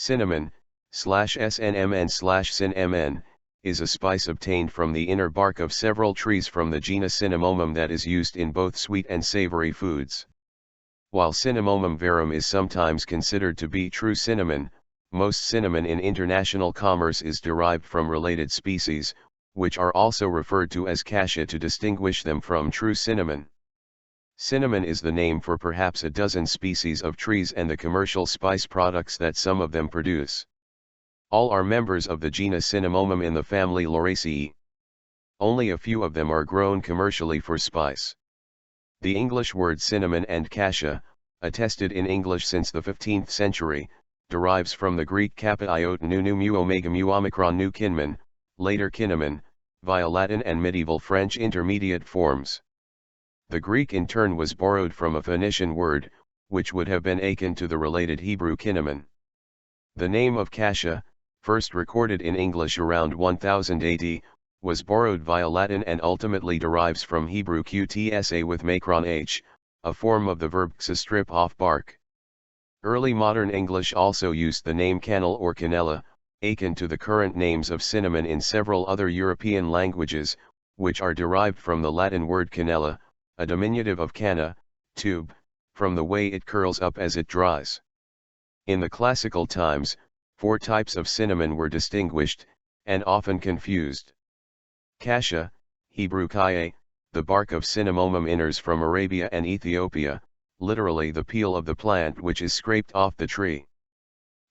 Cinnamon, /SNMN/SIN-ə-mən, is a spice obtained from the inner bark of several trees from the genus Cinnamomum that is used in both sweet and savory foods. While Cinnamomum verum is sometimes considered to be true cinnamon, most cinnamon in international commerce is derived from related species, which are also referred to as cassia to distinguish them from true cinnamon. Cinnamon is the name for perhaps a dozen species of trees and the commercial spice products that some of them produce. All are members of the genus Cinnamomum in the family Lauraceae. Only a few of them are grown commercially for spice. The English word cinnamon and cassia, attested in English since the 15th century, derives from the Greek kappa iota nu mu omega mu omicron nu kinmon, later kinnamon, via Latin and medieval French intermediate forms. The Greek in turn was borrowed from a Phoenician word, which would have been akin to the related Hebrew kinnamon. The name of cassia, first recorded in English around 1000 AD, was borrowed via Latin and ultimately derives from Hebrew qtsa with macron h, a form of the verb to strip off bark. Early modern English also used the name cannel or cannella, akin to the current names of cinnamon in several other European languages, which are derived from the Latin word cannella, a diminutive of canna, tube, from the way it curls up as it dries. In the classical times, 4 types of cinnamon were distinguished, and often confused. Cassia, Hebrew kaye, the bark of Cinnamomum inners from Arabia and Ethiopia, literally the peel of the plant which is scraped off the tree.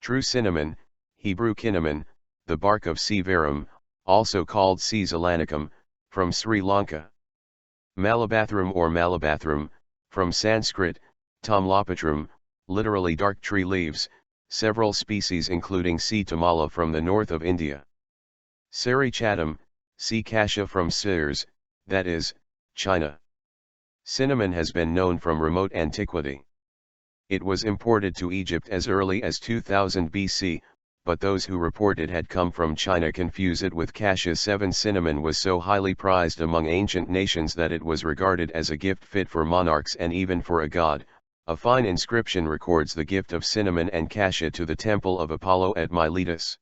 True cinnamon, Hebrew kinnamon, the bark of C. verum, also called C. zelanicum, from Sri Lanka. Malabathrum or Malabathrum, from Sanskrit, Tamlopatrum, literally dark tree leaves, several species including C. tamala from the north of India. Sari chatum, C. cassia from Sirs, that is, China. Cinnamon has been known from remote antiquity. It was imported to Egypt as early as 2000 BC, but those who report it had come from China confuse it with cassia. 7 Cinnamon was so highly prized among ancient nations that it was regarded as a gift fit for monarchs and even for a god. A fine inscription records the gift of cinnamon and cassia to the temple of Apollo at Miletus.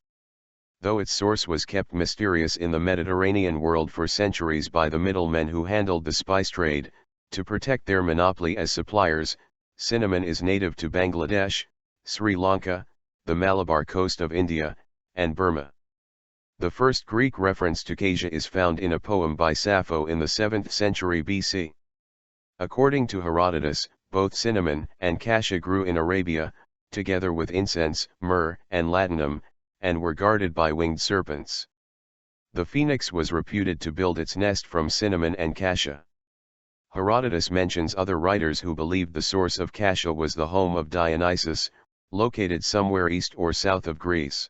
Though its source was kept mysterious in the Mediterranean world for centuries by the middlemen who handled the spice trade, to protect their monopoly as suppliers, cinnamon is native to Bangladesh, Sri Lanka, the Malabar coast of India, and Burma. The first Greek reference to cassia is found in a poem by Sappho in the 7th century BC. According to Herodotus, both cinnamon and cassia grew in Arabia, together with incense, myrrh, and ladanum, and were guarded by winged serpents. The phoenix was reputed to build its nest from cinnamon and cassia. Herodotus mentions other writers who believed the source of cassia was the home of Dionysus, located somewhere east or south of Greece.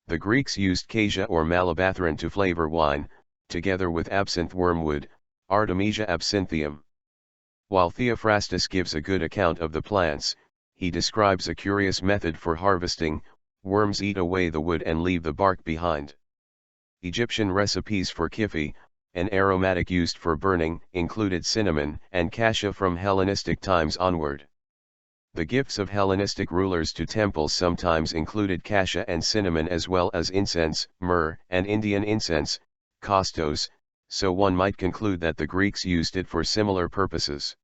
The Greeks used cassia or malabathron to flavor wine, together with absinthe wormwood, Artemisia absinthium. While Theophrastus gives a good account of the plants, he describes a curious method for harvesting. Worms eat away the wood and leave the bark behind. Egyptian recipes for kifi, an aromatic used for burning, included cinnamon and cassia from Hellenistic times onward. The gifts of Hellenistic rulers to temples sometimes included cassia and cinnamon as well as incense, myrrh, and Indian incense, kostos, so one might conclude that the Greeks used it for similar purposes.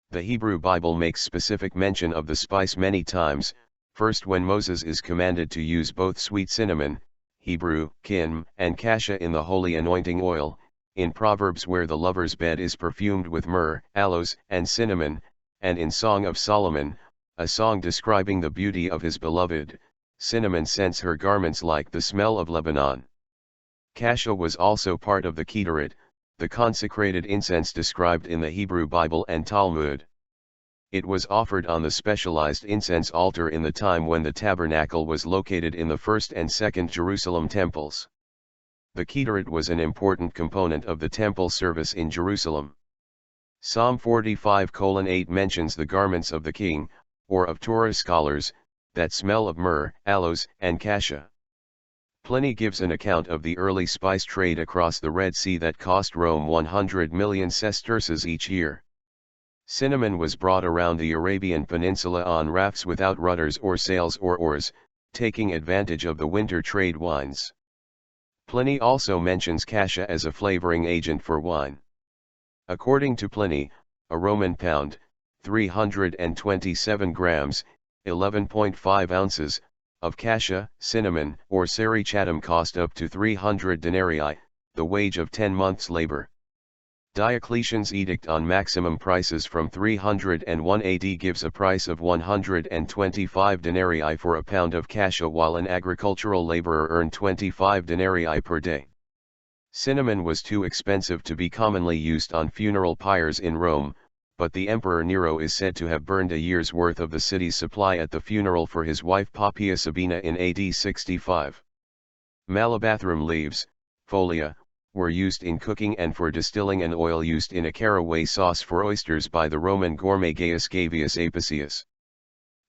The Hebrew Bible makes specific mention of the spice many times, first when Moses is commanded to use both sweet cinnamon, Hebrew, kin, and cassia in the holy anointing oil, in Proverbs where the lover's bed is perfumed with myrrh, aloes, and cinnamon, and in Song of Solomon, a song describing the beauty of his beloved, cinnamon scents her garments like the smell of Lebanon. Cassia was also part of the ketoret, the consecrated incense described in the Hebrew Bible and Talmud. It was offered on the specialized incense altar in the time when the tabernacle was located in the first and second Jerusalem temples. The ketoret was an important component of the temple service in Jerusalem. Psalm 45:8 mentions the garments of the king, or of Torah scholars, that smell of myrrh, aloes, and cassia. Pliny gives an account of the early spice trade across the Red Sea that cost Rome 100 million sesterces each year. Cinnamon was brought around the Arabian Peninsula on rafts without rudders or sails or oars, taking advantage of the winter trade wines. Pliny also mentions cassia as a flavoring agent for wine. According to Pliny, a Roman pound, 327 grams, 11.5 ounces, of cassia, cinnamon, or serichatum cost up to 300 denarii, the wage of 10 months' labor. Diocletian's edict on maximum prices from 301 AD gives a price of 125 denarii for a pound of cassia, while an agricultural laborer earned 25 denarii per day. Cinnamon was too expensive to be commonly used on funeral pyres in Rome, but the Emperor Nero is said to have burned a year's worth of the city's supply at the funeral for his wife Poppaea Sabina in AD 65. Malabathrum leaves, folia, were used in cooking and for distilling an oil used in a caraway sauce for oysters by the Roman gourmet Gaius Gavius Apicius.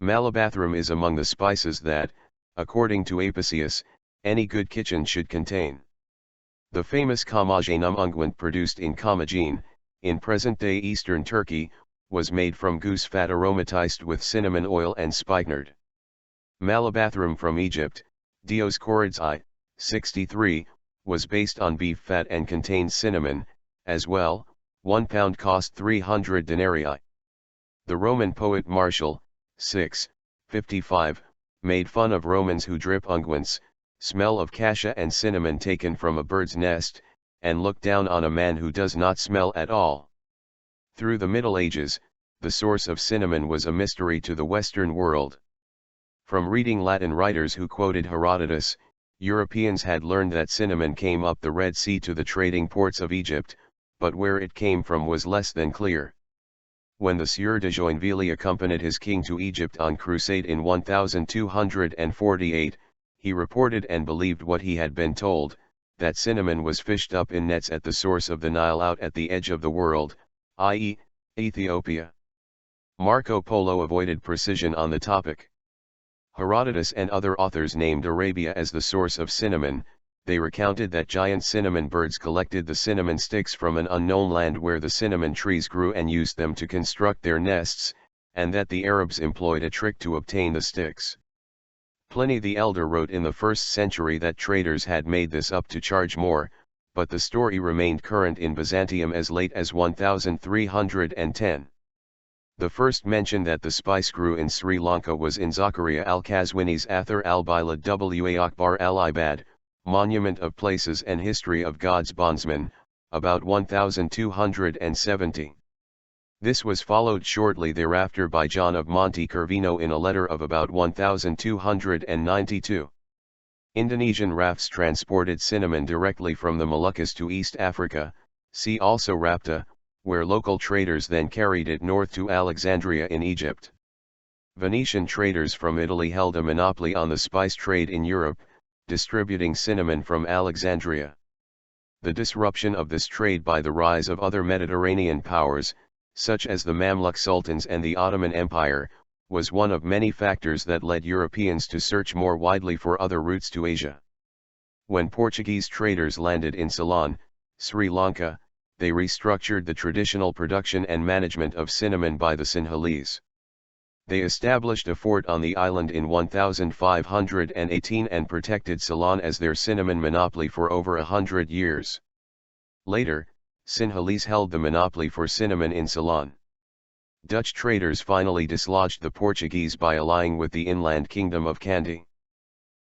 Malabathrum is among the spices that, according to Apicius, any good kitchen should contain. The famous Kamagenum unguent produced in Commagene, in present-day eastern Turkey, was made from goose fat aromatized with cinnamon oil and spikenard. Malabathrum from Egypt, Dioscorides I, 63, was based on beef fat and contained cinnamon, as well. 1 pound cost 300 denarii. The Roman poet Martial, 55, made fun of Romans who drip unguents, smell of cassia and cinnamon taken from a bird's nest, and look down on a man who does not smell at all. Through the Middle Ages, the source of cinnamon was a mystery to the Western world. From reading Latin writers who quoted Herodotus, Europeans had learned that cinnamon came up the Red Sea to the trading ports of Egypt, but where it came from was less than clear. When the Sieur de Joinville accompanied his king to Egypt on crusade in 1248, he reported and believed what he had been told, that cinnamon was fished up in nets at the source of the Nile out at the edge of the world, i.e., Ethiopia. Marco Polo avoided precision on the topic. Herodotus and other authors named Arabia as the source of cinnamon. They recounted that giant cinnamon birds collected the cinnamon sticks from an unknown land where the cinnamon trees grew and used them to construct their nests, and that the Arabs employed a trick to obtain the sticks. Pliny the Elder wrote in the 1st century that traders had made this up to charge more, but the story remained current in Byzantium as late as 1310. The first mention that the spice grew in Sri Lanka was in Zakaria al-Qazwini's Athar al-Bilad wa Akbar al-Ibad, Monument of Places and History of God's Bondsmen, about 1270. This was followed shortly thereafter by John of Monte Cervino in a letter of about 1292. Indonesian rafts transported cinnamon directly from the Moluccas to East Africa, see also Rapta, where local traders then carried it north to Alexandria in Egypt. Venetian traders from Italy held a monopoly on the spice trade in Europe, distributing cinnamon from Alexandria. The disruption of this trade by the rise of other Mediterranean powers, such as the Mamluk Sultans and the Ottoman Empire, was one of many factors that led Europeans to search more widely for other routes to Asia. When Portuguese traders landed in Ceylon, Sri Lanka, they restructured the traditional production and management of cinnamon by the Sinhalese. They established a fort on the island in 1518 and protected Ceylon as their cinnamon monopoly for over 100 years. Later, Sinhalese held the monopoly for cinnamon in Ceylon. Dutch traders finally dislodged the Portuguese by allying with the inland kingdom of Kandy.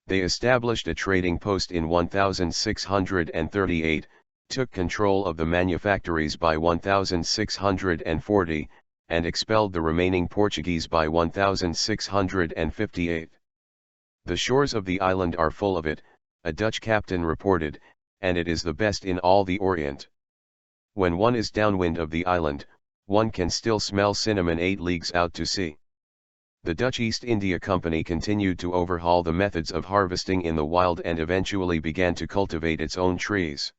They established a trading post in 1638, took control of the manufactories by 1640, and expelled the remaining Portuguese by 1658. The shores of the island are full of it, a Dutch captain reported, and it is the best in all the Orient. When one is downwind of the island, one can still smell cinnamon 8 leagues out to sea. The Dutch East India Company continued to overhaul the methods of harvesting in the wild and eventually began to cultivate its own trees.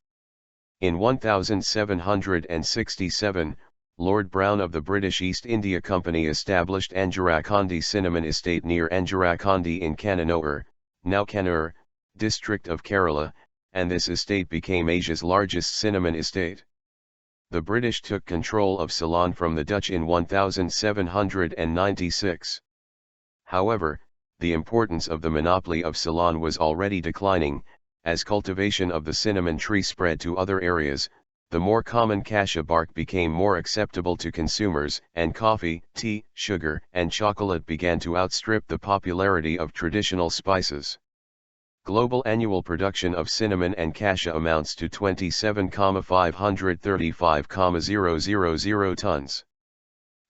In 1767, Lord Browne of the British East India Company established Anjarakhandi Cinnamon Estate near Anjarakhandi in Kannur, now Kannur, district of Kerala, and this estate became Asia's largest cinnamon estate. The British took control of Ceylon from the Dutch in 1796. However, the importance of the monopoly of Ceylon was already declining. As cultivation of the cinnamon tree spread to other areas, the more common cassia bark became more acceptable to consumers, and coffee, tea, sugar, and chocolate began to outstrip the popularity of traditional spices. Global annual production of cinnamon and cassia amounts to 27,535,000 tons.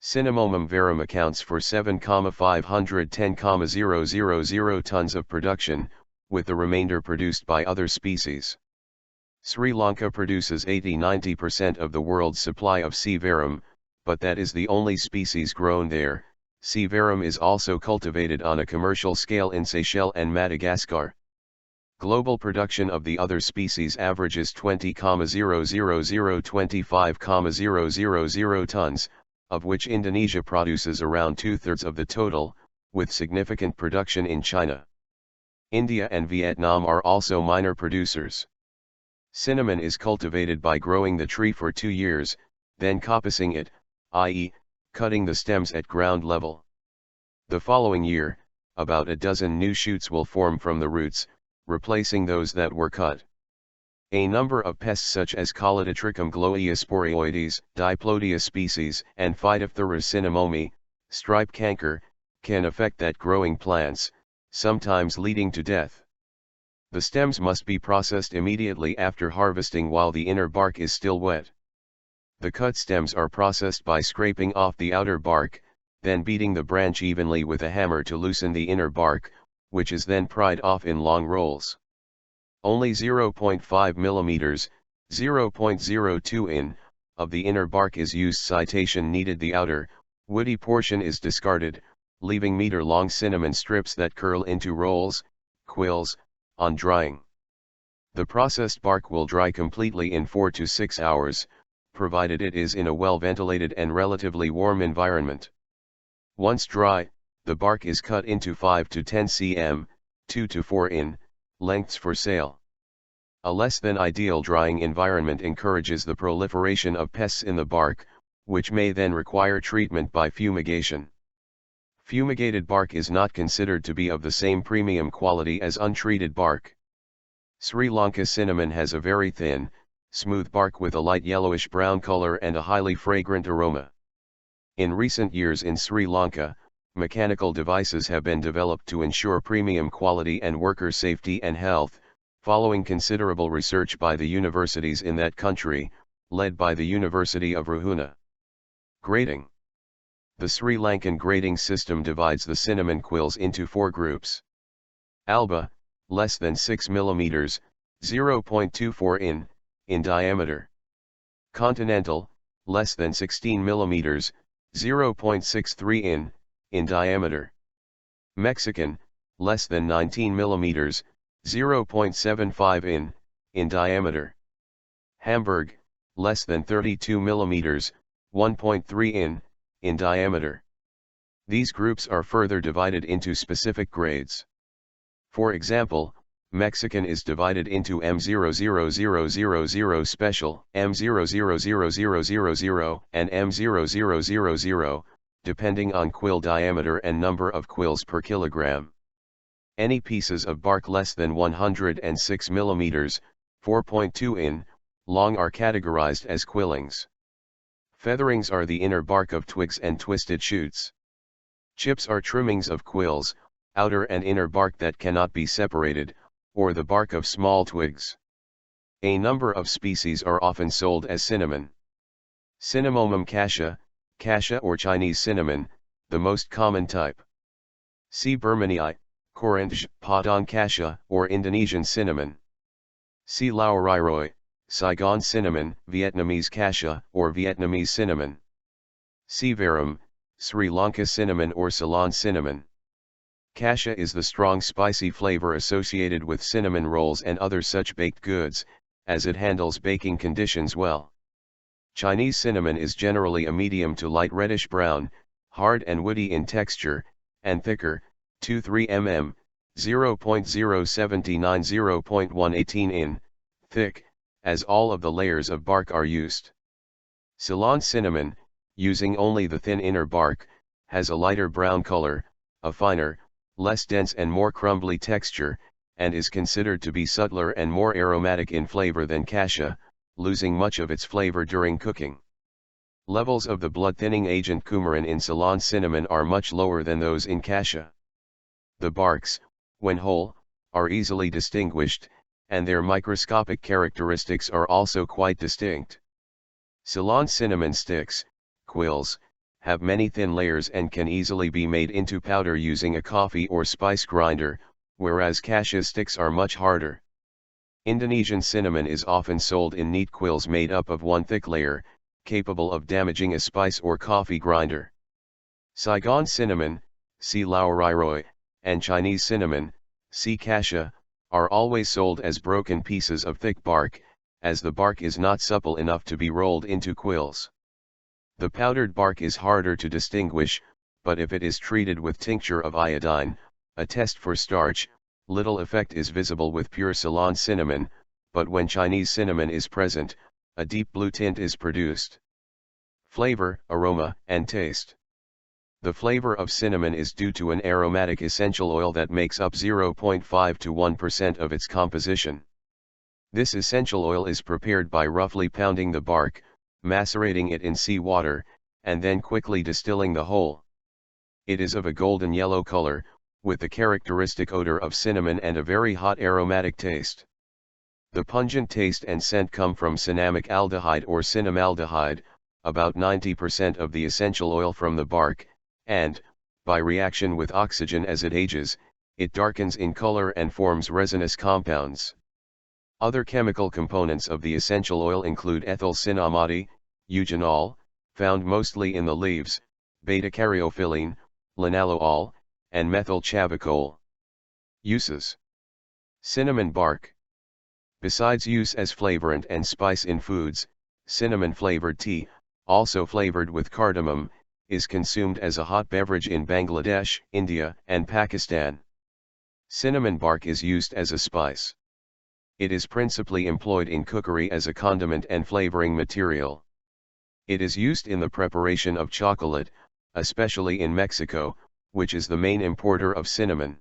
Cinnamomum verum accounts for 7,510,000 tons of production, with the remainder produced by other species. Sri Lanka produces 80–90% of the world's supply of C. verum, but that is the only species grown there. C. verum is also cultivated on a commercial scale in Seychelles and Madagascar. Global production of the other species averages 20,000–25,000 tons, of which Indonesia produces around 2/3 of the total, with significant production in China. India and Vietnam are also minor producers. Cinnamon is cultivated by growing the tree for 2 years, then coppicing it, i.e., cutting the stems at ground level. The following year, about a dozen new shoots will form from the roots, replacing those that were cut. A number of pests such as Colidotrichum gloeosporioides, Diplodia species, and Phytophthora cinnamomi, stripe canker, can affect that growing plants, sometimes leading to death. The stems must be processed immediately after harvesting while the inner bark is still wet. The cut stems are processed by scraping off the outer bark, then beating the branch evenly with a hammer to loosen the inner bark, which is then pried off in long rolls. Only 0.5 mm, 0.02 in, of the inner bark is used. Citation needed. The outer, woody portion is discarded, leaving meter-long cinnamon strips that curl into rolls, quills, on drying. The processed bark will dry completely in 4 to 6 hours, provided it is in a well-ventilated and relatively warm environment. Once dry, the bark is cut into 5 to 10 cm, 2 to 4 in, lengths for sale. A less than ideal drying environment encourages the proliferation of pests in the bark, which may then require treatment by fumigation. Fumigated bark is not considered to be of the same premium quality as untreated bark. Sri Lanka cinnamon has a very thin, smooth bark with a light yellowish-brown color and a highly fragrant aroma. In recent years in Sri Lanka, mechanical devices have been developed to ensure premium quality and worker safety and health, following considerable research by the universities in that country, led by the University of Ruhuna. Grading. The Sri Lankan grading system divides the cinnamon quills into 4 groups. Alba, less than 6 mm, 0.24 in diameter. Continental, less than 16 mm, 0.63 in diameter. Mexican, less than 19 mm, 0.75 in diameter. Hamburg, less than 32 mm, 1.3 in diameter. These groups are further divided into specific grades. For example, Mexican is divided into M00000 special, M000000, and M0000, depending on quill diameter and number of quills per kilogram. Any pieces of bark less than 106 mm, 4.2 long are categorized as quillings. Featherings are the inner bark of twigs and twisted shoots. Chips are trimmings of quills, outer and inner bark that cannot be separated, or the bark of small twigs. A number of species are often sold as cinnamon. Cinnamomum cassia, cassia or Chinese cinnamon, the most common type. C. burmannii, Korange, Padang cassia, or Indonesian cinnamon. C. Lauraceae, Saigon cinnamon, Vietnamese cassia, or Vietnamese cinnamon. C. verum, Sri Lanka cinnamon or Ceylon cinnamon. Cassia is the strong spicy flavor associated with cinnamon rolls and other such baked goods, as it handles baking conditions well. Chinese cinnamon is generally a medium to light reddish brown, hard and woody in texture, and thicker, 2–3 mm, 0.079–0.118 in, thick, as all of the layers of bark are used. Ceylon cinnamon, using only the thin inner bark, has a lighter brown color, a finer, less dense and more crumbly texture, and is considered to be subtler and more aromatic in flavor than cassia, losing much of its flavor during cooking. Levels of the blood-thinning agent coumarin in Ceylon cinnamon are much lower than those in cassia. The barks, when whole, are easily distinguished, and their microscopic characteristics are also quite distinct. Ceylon cinnamon sticks, quills, have many thin layers and can easily be made into powder using a coffee or spice grinder, whereas cassia sticks are much harder. Indonesian cinnamon is often sold in neat quills made up of one thick layer, capable of damaging a spice or coffee grinder. Saigon cinnamon, see Lauraceae, and Chinese cinnamon, see cassia, are always sold as broken pieces of thick bark, as the bark is not supple enough to be rolled into quills. The powdered bark is harder to distinguish, but if it is treated with tincture of iodine, a test for starch, little effect is visible with pure Ceylon cinnamon, but when Chinese cinnamon is present, a deep blue tint is produced. Flavor, aroma, and taste. The flavor of cinnamon is due to an aromatic essential oil that makes up 0.5 to 1% of its composition. This essential oil is prepared by roughly pounding the bark, macerating it in seawater, and then quickly distilling the whole. It is of a golden yellow color, with the characteristic odor of cinnamon and a very hot aromatic taste. The pungent taste and scent come from cinnamic aldehyde or cinnamaldehyde, about 90% of the essential oil from the bark, and, by reaction with oxygen as it ages, it darkens in color and forms resinous compounds. Other chemical components of the essential oil include ethyl cinnamate, eugenol, found mostly in the leaves, beta-caryophyllene, linalool, and methyl chavicol. Uses. Cinnamon bark. Besides use as flavorant and spice in foods, cinnamon-flavored tea, also flavored with cardamom, is consumed as a hot beverage in Bangladesh, India, and Pakistan. Cinnamon bark is used as a spice. It is principally employed in cookery as a condiment and flavoring material. It is used in the preparation of chocolate, especially in Mexico, which is the main importer of cinnamon.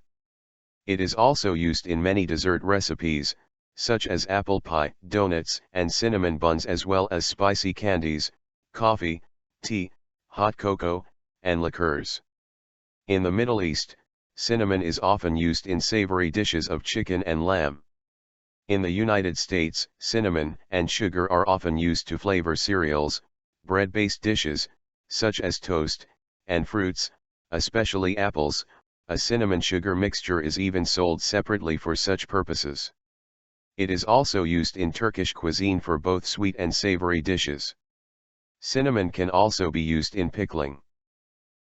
It is also used in many dessert recipes, such as apple pie, donuts, and cinnamon buns, as well as spicy candies, coffee, tea, hot cocoa, and liqueurs. In the Middle East, cinnamon is often used in savory dishes of chicken and lamb. In the United States, cinnamon and sugar are often used to flavor cereals, bread-based dishes, such as toast, and fruits, especially apples. A cinnamon-sugar mixture is even sold separately for such purposes. It is also used in Turkish cuisine for both sweet and savory dishes. Cinnamon can also be used in pickling.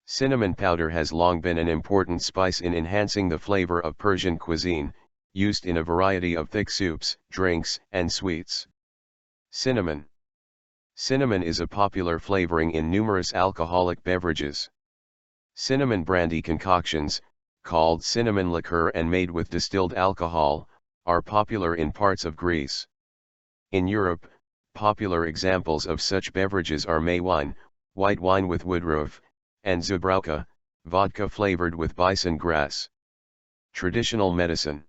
Cinnamon powder has long been an important spice in enhancing the flavor of Persian cuisine, used in a variety of thick soups, drinks, and sweets. Cinnamon. Cinnamon is a popular flavoring in numerous alcoholic beverages. Cinnamon brandy concoctions, called cinnamon liqueur and made with distilled alcohol, are popular in parts of Greece. In Europe, popular examples of such beverages are May wine, white wine with woodruff, and Zubrowka, vodka flavored with bison grass. Traditional medicine.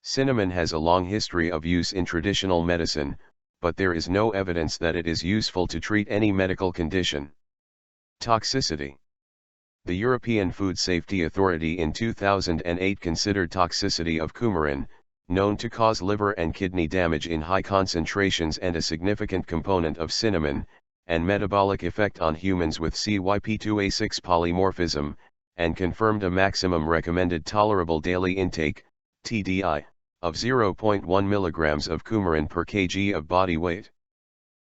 Cinnamon has a long history of use in traditional medicine, but there is no evidence that it is useful to treat any medical condition. Toxicity. The European Food Safety Authority in 2008 considered toxicity of coumarin, known to cause liver and kidney damage in high concentrations and a significant component of cinnamon, and metabolic effect on humans with CYP2A6 polymorphism, and confirmed a maximum recommended tolerable daily intake, TDI, of 0.1 mg of coumarin per kg of body weight.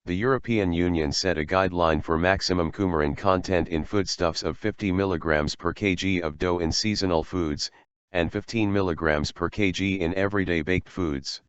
The European Union set a guideline for maximum coumarin content in foodstuffs of 50 mg per kg of dough in seasonal foods, and 15 mg per kg in everyday baked foods.